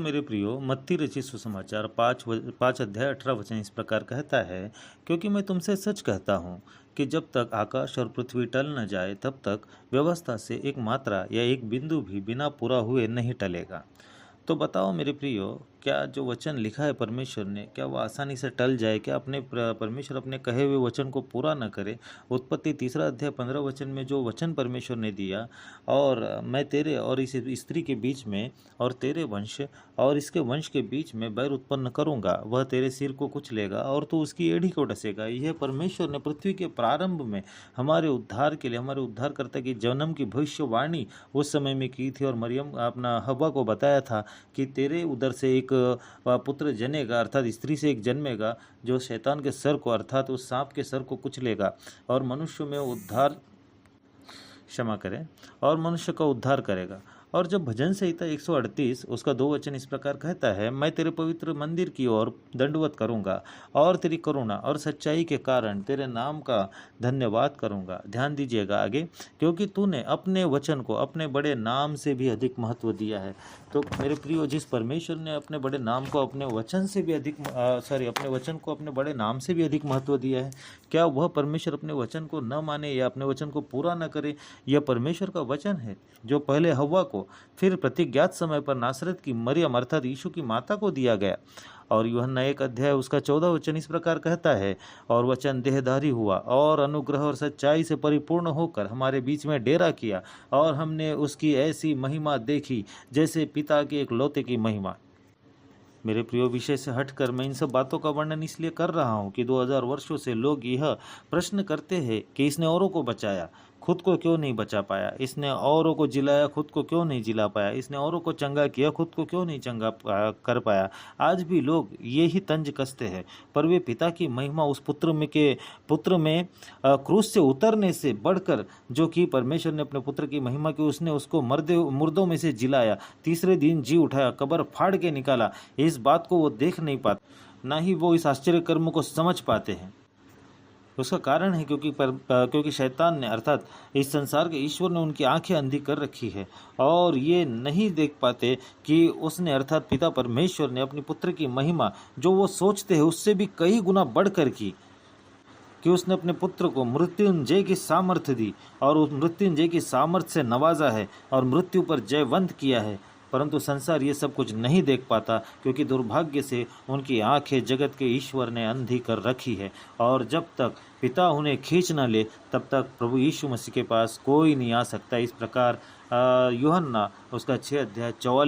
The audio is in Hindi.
मेरे प्रियो, मत्ती रचित सुसमाचार 5 अध्याय 18 वचन इस प्रकार कहता है, क्योंकि मैं तुमसे सच कहता हूँ कि जब तक आकाश और पृथ्वी टल न जाए तब तक व्यवस्था से एक मात्रा या एक बिंदु भी बिना पूरा हुए नहीं टलेगा। तो बताओ मेरे प्रियो, क्या जो वचन लिखा है परमेश्वर ने, क्या वो आसानी से टल जाए? क्या परमेश्वर अपने कहे हुए वचन को पूरा न करे? उत्पत्ति 3 अध्याय 15 वचन में जो वचन परमेश्वर ने दिया, और मैं तेरे और इस स्त्री के बीच में और तेरे वंश और इसके वंश के बीच में बैर उत्पन्न करूंगा, वह तेरे सिर को कुचलेगा और तू उसकी एड़ी को डसेगा। यह परमेश्वर ने पृथ्वी के प्रारंभ में हमारे उद्धार के लिए, हमारे उद्धारकर्ता की जन्म की भविष्यवाणी उस समय में की थी, और मरियम अपना हव्वा को बताया था कि तेरे उदर से एक पुत्र जनेगा, अर्थात स्त्री से एक जन्मेगा, जो शैतान के सर को, अर्थात उस सांप के सर को कुचलेगा और मनुष्य में उद्धार, क्षमा करें, और मनुष्य का उद्धार करेगा। और जब भजन संहिता 138 उसका 2 वचन इस प्रकार कहता है, मैं तेरे पवित्र मंदिर की ओर दंडवत करूंगा और तेरी करुणा और सच्चाई के कारण तेरे नाम का धन्यवाद करूंगा। ध्यान दीजिएगा आगे, क्योंकि तूने अपने वचन को अपने बड़े नाम से भी अधिक महत्व दिया है। तो मेरे प्रियो, जिस परमेश्वर ने अपने बड़े नाम को अपने वचन से भी अधिक अपने वचन को अपने बड़े नाम से भी अधिक महत्व दिया है, क्या वह परमेश्वर अपने वचन को न माने या अपने वचन को पूरा न करे? यह परमेश्वर का वचन है जो पहले हव्वा को, फिर प्रतिज्ञात समय पर नासरत की मरियम अर्थात यीशु की माता को दिया गया। और यूहन्ना 1 अध्याय उसका 14 वचन इस प्रकार कहता है, और वचन देहधारी हुआ और अनुग्रह और सच्चाई से परिपूर्ण होकर हमारे बीच में डेरा किया, और हमने उसकी ऐसी महिमा देखी जैसे पिता के एकलौते की महिमा। मेरे प्रियो, विषय से हटकर मैं इन सब बातों का वर्णन इसलिए कर रहा हूँ कि 2000 वर्षों से लोग यह प्रश्न करते हैं कि इसने औरों को बचाया, खुद को क्यों नहीं बचा पाया? इसने औरों को जिलाया, खुद को क्यों नहीं जिला पाया? इसने औरों को चंगा किया, खुद को क्यों नहीं चंगा कर पाया? आज भी लोग ये ही तंज कसते हैं, पर वे पिता की महिमा उस पुत्र में क्रूस से उतरने से बढ़कर, जो कि परमेश्वर ने अपने पुत्र की महिमा की, उसने उसको मुर्दों में से जिलाया, तीसरे दिन जी उठाया, कब्र फाड़ के निकाला, इस बात को वो देख नहीं पाते, ना ही वो इस आश्चर्य कर्म को समझ पाते हैं। उसका कारण है क्योंकि शैतान ने, अर्थात इस संसार के ईश्वर ने, उनकी आंखें अंधी कर रखी है, और ये नहीं देख पाते कि उसने, अर्थात पिता परमेश्वर ने, अपनी पुत्र की महिमा जो वो सोचते हैं उससे भी कई गुना बढ़कर की, कि उसने अपने पुत्र को मृत्युंजय की सामर्थ्य दी और उस मृत्युंजय की सामर्थ्य से नवाजा है और मृत्यु पर जयवंत किया है। परंतु संसार ये सब कुछ नहीं देख पाता, क्योंकि दुर्भाग्य से उनकी आंखें जगत के ईश्वर ने अंधी कर रखी है, और जब तक पिता उन्हें खींच न ले तब तक प्रभु यीशु मसीह के पास कोई नहीं आ सकता। इस प्रकार यूहन्ना उसका 6 अध्याय 44